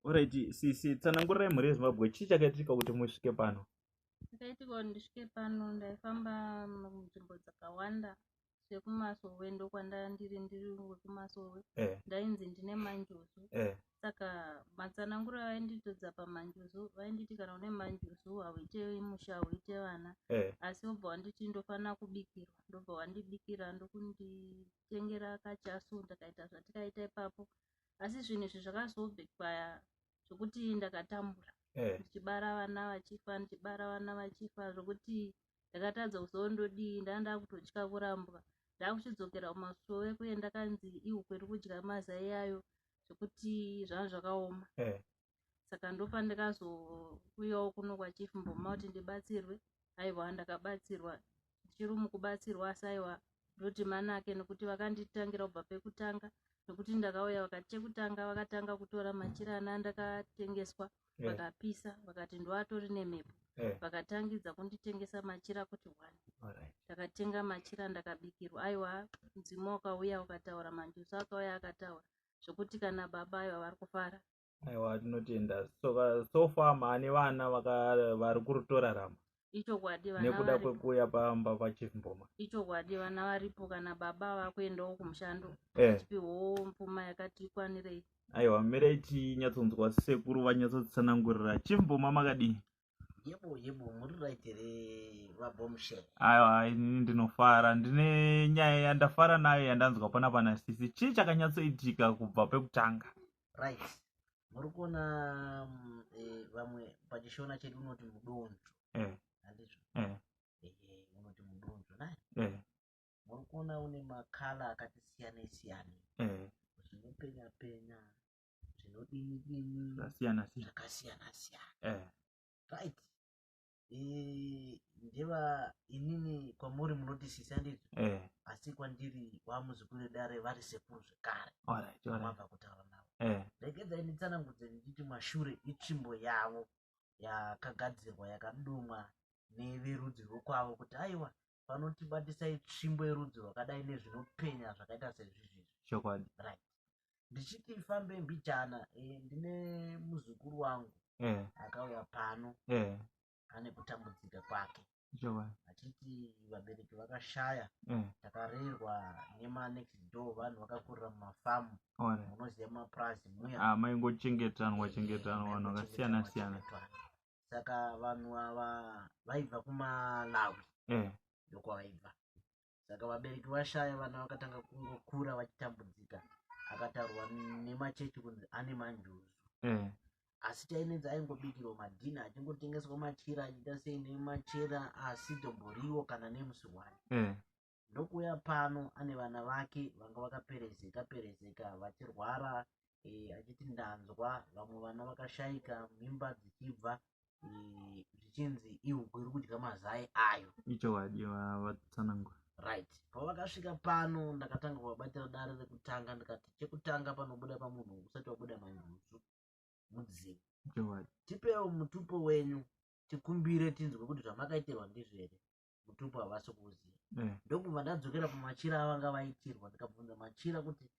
Alright, sisi tsanangurai mhuri yeZimbabwe chii chakaitika kuti musvike pano? Ndakaitika kuti ndisvike pano ndaifamba munzvimbo dzakawanda sekumasowe ndokwandandiri ndiri wekumasowe. Ndainzi ndine manjuzu. Saka matsanangura vainditodza pamanjuzu vainditi kana une manjuzu hauite musha hauite vana. Asi wobva wanditi ndofana kubikirwa ndobva wandibikira ndokunditengera kachasu ndakaita zvatikaita ipapo. Asi zvinhu izvi zvakazobhekwa zvokuti ndakatambura. Ndichibara vana vachifa zvokuti ndakatadza kuzondodii ndanda kutotya kurambwa. Ndakuchidzokera kumasowe kuye ndakanzi ihukwe kudya mazai ayo zvokuti zvanga zvakaoma. Saka ndofa ndikazouyawo kuno kwachief Mboma kuti ndibatsirwe. Aiwa ndakabatsirwa. Ndichiri mukubatsirwa asi aiwa ndoti manake nekuti vakanditangira kubva pekutanga nekuti ndakauya vakati chekutanga vakatanga kutora machira andakatengeswa vakapisa vakati ndoatori nemhepo vakatangidza kunditengesa machira kuti 1. Ndakatenga machira ndakabikirwa. Aiwa mudzimu wakauya ukataura manjuzu akauya akataura zvokuti kana baba aiwa vari kufara. Aiwa tinotenda. So far maane vana vari kutorarama. Ichokwadi vana nekuda kwekuuya pamba pachief Mboma. Ichokwadi vana varipo kana baba vakuendawo kumushando achipiwo mpuma yakati ikwanirei. Aiwa mireti nyatsonzwa sekuru vanyatsotsanangurira chief Mboma makadii? Yebo muri right here vabomshe. Aiwa inini ndinofara ndine nyaya yandafara nayo yandanzwa pana sisi chii chakanyatsoitika kubva pekutanga. Right. Muri kuona vamwe pachishona chedu unoti mudonzvo. Handizvo? Unoti mudonzvo naye. Muri kuona une makala akati siyana. Zvinopenya penya, zvinodini zvakasiyana. Right. Ndeva inini kwamuri munoti sisi handizvo? Asi kwandiri wamuzukuru dare vari sekuru zvekare. Mabva kutaura navo. Ndegedza inditsanangudze ndichiti mashure itsvimbo yavo yakagadzirwa yakadumwa neverudzi rwokwavo kuti aiwa panotibatisai tsvimbo yerudzi rwakadai nezvinopenya zvakaita sezvizvi. Chokwadi. Right. Ndichiti fambe mbichana ndine muzukuru wangu akauya pano ane kutambudzika kwake. Achiti vabereki vakashaya takarerwa next door vanhu vakakurira mumafamu munoziva mapurazi muya maingochengetanwa vanhu vakasiyana. Saka vanhu ava vaibva kuMalawi ndokwavaibva. Saka vabereki vashaya vana vakatanga kungokura vachitambudzika. Akatarwa nemachechi kunzi ane manjuzu. Asi chainenza aingobikirwa madhina achingotengeswa machira achiita sei nemachera asi domboriwo kana nemusurwani. Ndokuya pano ane vana vake vanga vakaperezeka vachirwara achiti ndanzwa vamwe vana vakashayika mimba dzichibva zvichinzi ihukwe iri kudya mazai ayo. Ichokwadiwa vatsanangura. Right. Pavakasvika pano ndakatanga kuvabatira dare rekutanga ndikati chekutanga panobuda pamunhu usati wabuda manjuzu mudzimu. Tipewo mutupo wenyu tikumbire tinzwe kuti zvamakaitirwa ndizvo here. Mutupo havasi kuuziva. Ndokubva ndadzokera pamachira avanga vaitirwa ndikabvunza machira kuti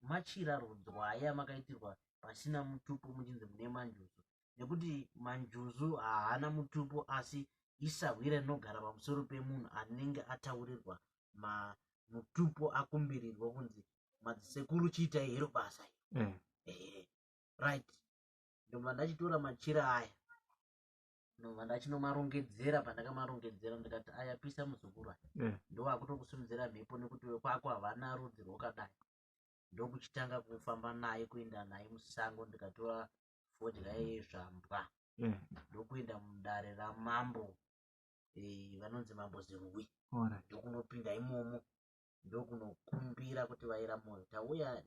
machira rudzwaya makaitirwa pasina mutupo muchinzi mune manjuzu. Nekuti manjuzu haana mutupo asi isahwira rinogara pamusoro pemunhu anenge ataurirwa mutupo akumbirirwa kunzi madzisekuru chiitai hero basa. Right. Ndobva ndachitora machira aya ndobva ndachinomarongedzera. Pandakamarongedzera ndikati aya pisa muzukuru aya ndowakutokusimudzira mhepo nekuti wekwako havana rudzi rwakadai. Ndokuchitanga kufamba naye kuenda naye musango ndikatora fodya yezvambwa ndokuenda mudare ramambo vanonzi mambo zirui. Ndokunopinda imomo ndokunokumbira kuti vaira moyo tauya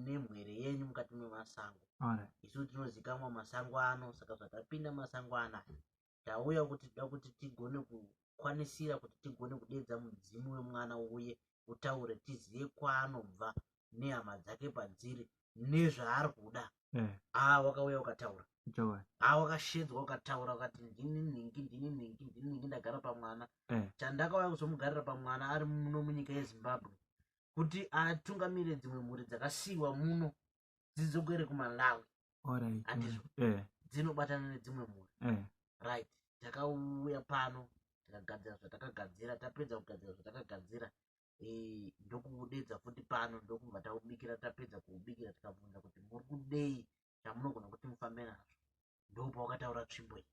nemwere yenyu mukati memasango. Isu tinozikamwa masango ano. Saka zvakapinda masango anaya tauya kuti toda kuti tigone kukwanisira kuti tigone kudedza mudzimu wemwana uye utaure tizive kwaanobva nehama dzake padziri nezvaari kuda. Wakauya ukataura. Wakashedzwa ukataura ukati ndini ningi ndagara pamwana. Chandakauya kuzomugarira pamwana ari muno munyika yeZimbabwe kuti atungamirire dzimwe mhuri dzakasiyiwa muno dzidzokere kuMalawi. handizvo dzinobatana nedzimwe mhuri. Right, takauya pano takagadzira zvatakagadzira, tapedza kugadzira zvatakagadzira ndokudedza futi pano ndokubva taubikira, tapedza kuubikira tikabvunza kuti muri kudei zvamunogona kuti mufambe nazvo, ndopawakataura tsvimbo iyi.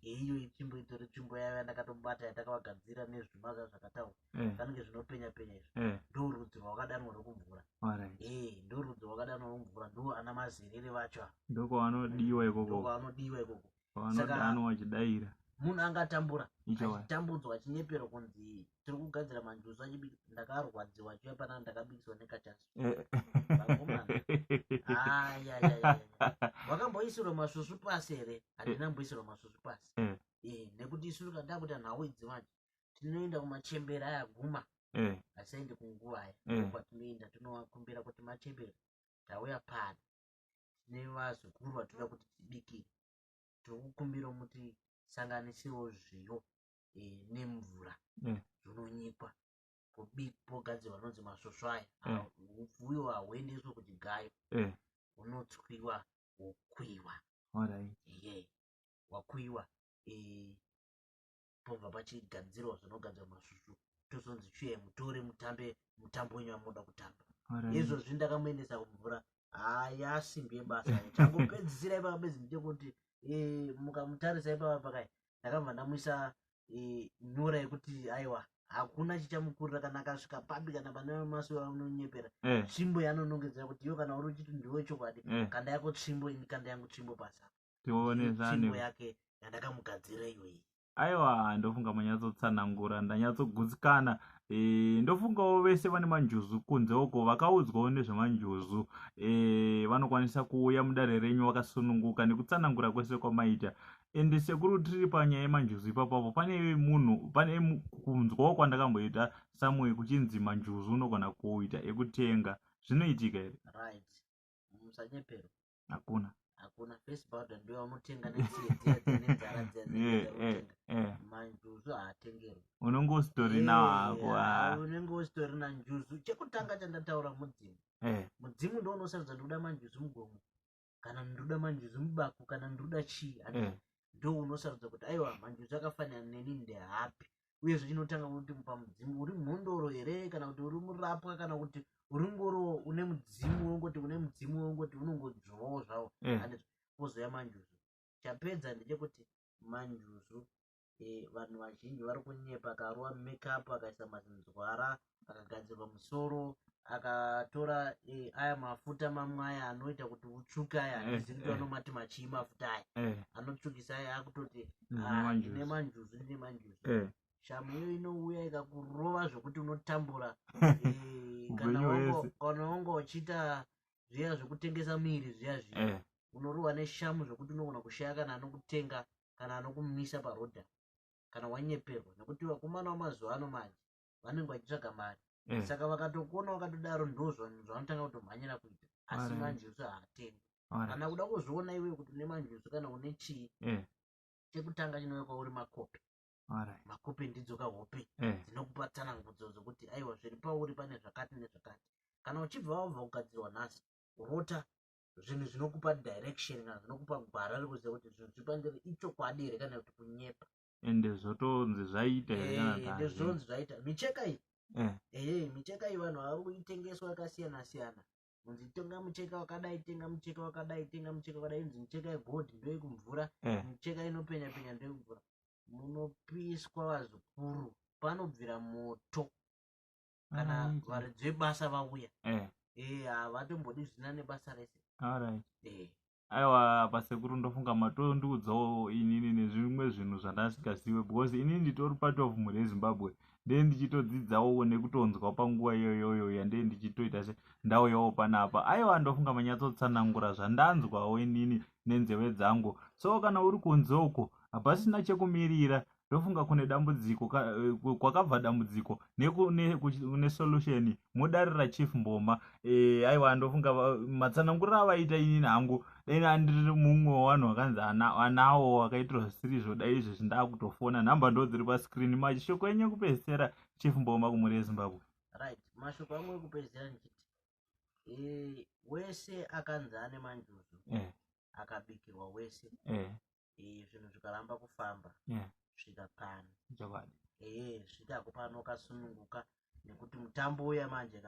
Iyo tsvimbo itori tsvimbo yavo yandakatobata yatakavagadzira nezvuma zvakataura vanenge zvinopenya penya izvo, ndo rudzi rwakadanwa rokumvura. Ndo rudzi rwakadanwa rokumvura, ndo ana mazerere vacho, ndokwavanodiwa ikoko, kwavanodanwa vachidaira. Munhu angatambura achitambudzwa chinyepero kunzi tiri kugadzira manjuzu achibika, ndakarwadziwa chiya panaa ndakabikiswa nekachasi. Wakamboisirwa masusu pasi here? Handina mboisirwa masusu pasi. Nekuti isu ndakuti nhau idzi manje tinoenda kumachembera aya guma, asiaende kunguva aya, kwatinoenda tinowakumbira kuti machembera tauya pano tine vazukuru vatoda kuti tibikire, tiri kukumbira muti sanganisiwo zviyo nemvura zvinonyikwa pogadzirwa nonzi masvosvo aya. Upfuyo hauendeswe kuchigayo, unotswiwa wokwiwa. Wakwiwa pobva pachigadzirwa zvinogadzirwa masvosvo, tozonzi chiye mutore mutambe mutambo wenyu wamunoda kutamba. Izvozvi ndakamuendesa kumvura, yasimbi yebasa changopedzisira ipapa bedzi ndechekuti mukamutarisa ipapa pakai ndakabva ndamuisa nyora yekuti aiwa hakuna chichamukurira kana akasvika papi kana pane maso anonyepera tsvimbo yaanonongedzera kuti iyo kana uri uchiti ndiwe chokwadi kanda yako tsvimbo ini kanda yangu tsvimbo pasa tsvimbo yake yandakamugadzira iyoyi. Aiwa, ndofunga manyatsotsanangura, ndanyatsogutsikana. Ndofungawo vese vane manjuzu kunze uko vakaudzwawo nezvemanjuzu vanokwanisa kuuya mudare renyu vakasununguka nekutsanangura kwese kwamaita. Ende sekuru tiri panyaya yemanjuzu ipapapo, pane kunzwawo kwandakamboita samwe kuchinzi manjuzu unogona kuita ekutenga. Zvinoitika here? Right, musanyepero hakuna face powder ndio vanotenga nesiya dzenzara dzia manjuzu haatengerwi, unongositori nahako. Unenge usitori nanjuzu. Chekutanga chandataura mudzimu, mudzimu ndo unosarudza ndoda manjuzu mugomo kana ndoda manjuzu mubaku kana ndoda chii, ndo unosarudza kuti aiwa manjuzu akafanira neni ndehapi. Uyezve chinotanga kuti pamudzimu uri mhondoro here kana kuti uri murapwa kana kuti uri ngoro une mudzimu wongoti une mudzimu wongoti unongodzvawo zvawo. Pozoya manjuzu, chapedza ndechekuti manjuzu vanhu vazhinji vari kunyepa, akaruwa makeup akaisa mazinzwara akagadzirwa musoro akatora aya mafuta mamwe aya anoita kuti utsvuke aya, handizivi kuti vanomati machii mafuta aya anotsvukisa aya akutoti ine manjuzu. Shamu iyo inouya ikakurova zvokuti unotambura kana wanga uchiita zviya zvekutengesa miri zviya unorohwa neshamu zvokuti unogona kushaya kana anokutenga kana anokumisa parodha kana wanyeperwa, nekuti vakomana vamazuva ano manje vanenge vachitsvaga mari. Saka vakatokuona vakatodaro ndo zvanotanga kutomhanyira kuita, asi manjuzu haatengwi. Kana kuda kuzviona iwe kuti une manjuzu kana une chii, chekutanga chinouya kwauri makopi. Makopi ndidzo kahope dzinokupa tsanangudzo dzokuti aiwa zviri pauri pane zvakati nezvakati. Kana uchibva wabva kugadzirwa nhasi, rota zvinhu zvinokupa direction kana zvinokupa gwara rekuziva kuti zvinhu zviri pandiri ichokwadi here kana kuti kunyepa. Ende zvotonzi zvaita ende zvonzi zvaita. Micheka iyi micheka iyi vanhu vari kuitengeswa yakasiyana siyana, unzi tenga mucheka wakadai, tenga mucheka wakadai, tenga mucheka wakadai, inzi micheka yegodhi ndoyekumvura, micheka inopenya penya ndoyekumvura. Munopiswa vazukuru, panobvira moto kana varidzi vebasa vauya. Havatombodi zvina nebasa rese. Aiwa, pasekuru ndofunga matondiudzawo inini nezvimwe zvinhu zvandasingazive, because inini nditori part of mhuri yeZimbabwe, ndee ndichitodzidzawo nekutonzwa panguva iyoyo yandee ndichitoita ndauyawo panapa. Aiwa, ndofunga manyatsotsanangura zvandanzwawo inini nenzeve dzangu. So kana uri kunze uko hapasina chekumirira, ndofunga kune dambudziko kwakabva dambudziko ne solution mudarira Chief Mboma. Aiwa, ndofunga matsanangura avaita inini hangu deni andiri mumwe wavanhu vakanzi anawo wakaitirwa zvisiri zvodai izvi zvindakutofona. Nhamba ndo dziri pascreen. Mashoko enyu ekupedzisira Chief Mboma kumhuri yeZimbabwe. Right, mashoko amwe ekupedzisira nditi wese akanzi ane manjuzu unotarisirwa wese zvinhu zvikaramba kufamba svika pano svika pano wakasununguka, nekuti mutambo uya manje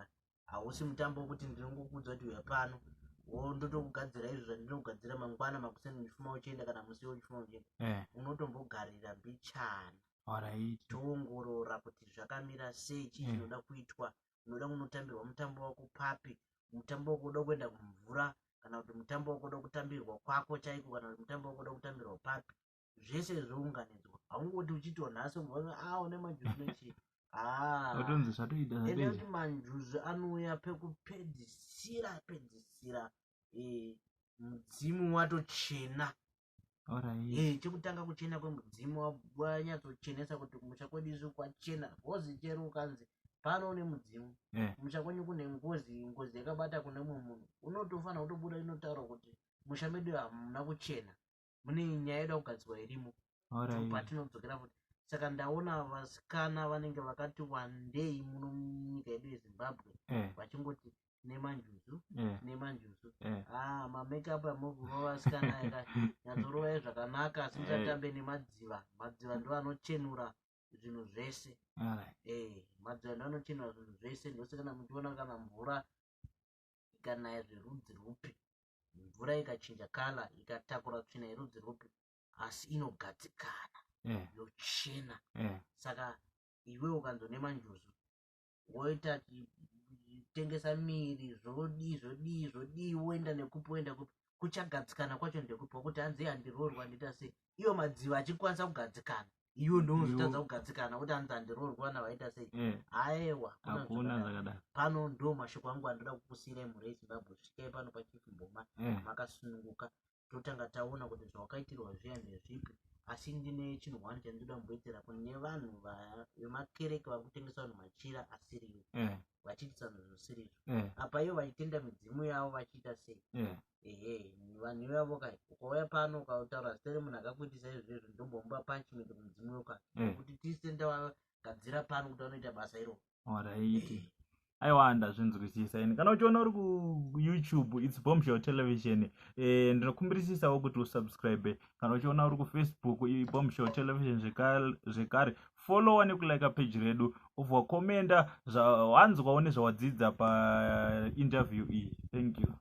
hausi mutambo wekuti ndinongokudza kuti uya pano wondotokugadzira izvo zvandinokugadzira mangwana makuseni uchifuma uchienda kana musi uchifuma uchienda, unotombogarira mbichana toongorora kuti zvakamira sei, chii chinoda kuitwa, unoda kunotambirwa mutambo wako papi, mutambo wako unoda kuenda kumvura kana kuti mutambo wako unoda kutambirwa kwako chaiko kana kuti mutambo wako unoda kutambirwa papi, zvese zvounganidzwa. Haungoti uchitiwo nhasi une Manjuzu nechi ende kuti Manjuzu anouya pekupedzisira mudzimu watochena. Chekutanga kuchena kwemudzimu wanyatsochenesa kuti kumusha kwedu isu kwachena, hozi chero ukanzi pano une mudzimu kumusha kwenyu kune ngozi yakabata kune mumwe munhu, unotofanira kutobuda inotaura kuti musha medu hamuna kuchena, mune nyaya yedu kugadzirwa irimo patinodzokera futi. Saka ndaona vasikana vanenge vakati wandei muno munyika yedu yeZimbabwe vachingoti nemanjuzu mamakeup amoguva vasikana yakanyatsorovai zvakanaka, asi musatambe nemadziva. Madziva ndo anochenura zvinhu zvese. Madziva ndo anochenura zvinhu zvese. Ndose kana muchiona kana mvura ikanaya zverudzi rupi, mvura ikachinja kala ikatakura tsvina yerudzi rupi, asi inogadzikana yochena. Saka iwe ukanzo nemanjuzu woita tengesa miri zvodii woenda nekupi kuchagadzikana kwacho ndekupi, wakuti hanzi handiroorwa ndita sei, iyo madziva achikwanisa kugadzikana, iwe ndozvitadza kugadzikana kuti hanzi handiroorwa navaita sei. Aiwa pano ndo mashoko angu andoda kukusiyirai mhuri yeZimbabwe. Svikai pano pachief Mboma makasununguka, totanga taona kuti zvawakaitirwa zviya ndezvipi, asi ndine chinhu wani chandinoda kumboitira kune vanhu vemakereke vakutengesa vanhu machira asiriwo, vachiitisa zvinhu zvisizvo apa ivo vachitenda midzimu yavo vachiita sei. Vanhu ivavo kai ukauya pano ukautaura zita remunhu akakuitisa izvezvo ndombomupa punishment kumudzimu yoka kuti tise ndawagadzira pano kuti vanoita basa iro. Aiwa ndazvinzwisisa. Ini kana uchiona uri kuYouTube it's Bombshell Television, ndinokumbirisisawo kuti usubscribe. Kana uchiona uri kuFacebook Bombshell Television zvekare follow nekulike page redu, ubva komenda zvawanzwawo nezvawadzidza painterview iyi. Thank you.